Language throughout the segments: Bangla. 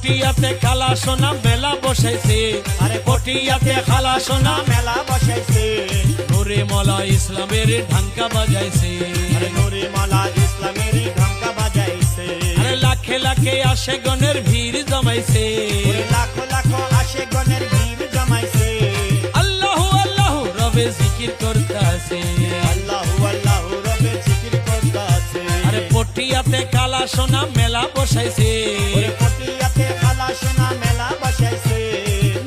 পটিয়াতে খালা সোনা মেলা বসাইছে, আরে পটিয়াতে খালা সোনা মেলা বসাইছে, নূরে মওলা ইসলামের ঢাঙ্কা বাজাইছে। আরে নূরে মওলা ইসলামের ঢাঙ্কা বাজাইছে। আরে লাখে লাখে আসে গণের ভিড় জমাইছে, ওরে লাখো লাখো আসে গণের ভিড় জমাইছে। আল্লাহু আল্লাহু রবে জিকির করতাছে, আল্লাহু আল্লাহু রবে জিকির করতাছে। আরে পটিয়াতে কালা সোনা মেলা বসাইছে, ওরে পটিয়াতে খালা সোনা মেলা বসাইছে,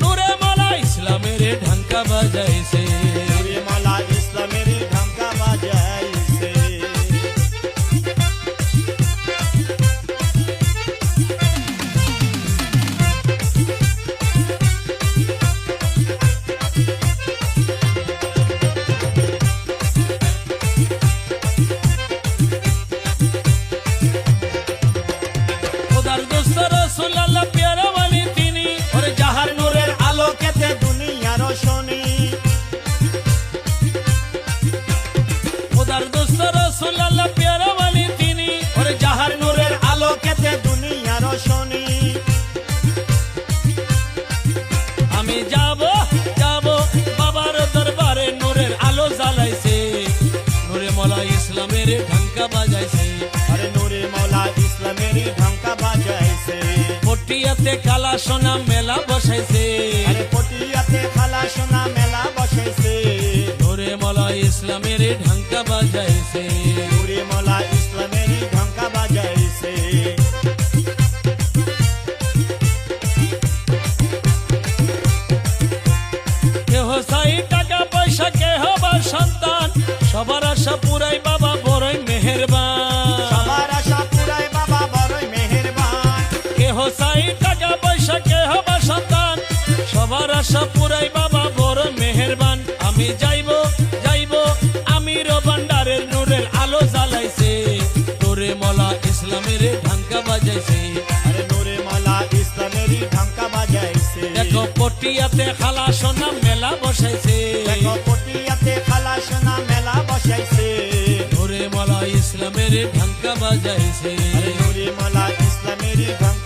নূরে মওলা ইসলামের ঢাঙ্কা বাজাইছে। নূরে মওলা ইসলামের ঢাঙ্কা বাজাইছে। খোদার দোস্ত রাসূলুল্লাহ প্যারা ওয়ালি তিনি, ওরে জাহার নূরের আলোকেতে দুনিয়া রোশনী, খোদার দোস্ত রাসূলুল্লাহ প্যারা ওয়ালি তিনি, ওরে জাহার নূরের আলোকেতে দুনিয়া রোশনী। আমি যাব যাব বাবার দরবারে, নূরের আলো জ্বালাইছে, নূরে মওলা ইসলামের ঢাঙ্কা বাজাইছে। আরে নূরে মওলা ইসলামের ঢাঙ্কা বাজাইছে। পটিয়াতে কালা সোনা মেলা বসাইছে, আরে পটিয়াতে খালা সোনা মেলা বসাইছে, নূরে মওলা ইসলামের ঢাঙ্কা বাজাইছে। নূরে মওলা ইসলামের ঢাঙ্কা বাজাইছে। কেহ চাই টাকা পয়সা, কেহ বা সন্তান, সবার আশা পুরাই বাবা বড়ই মেহেরবান। সবার আশা পুরাই বাবা বড়ই মেহেরবান। কেহ চাই টাকা পয়সা, কেহ বা সন্তান, সবার আশা পুরাই বাবা বড় মেহেরবান। আমি যাইব যাইব আমির ভান্ডারের, নূরের আলো জ্বালাইছে, নূরে মওলা ইসলামের ঢাঙ্কা বাজাইছে। আরে নূরে মওলা ইসলামের ঢাঙ্কা বাজাইছে। দেখো পটিয়াতে খালা সোনা মেলা বসাইছে, দেখো পটিয়াতে খালা সোনা মেলা বসাইছে, নূরে মওলা ইসলামের ঢাঙ্কা বাজাইছে। আরে নূরে মওলা ইসলামের ঢাঙ্কা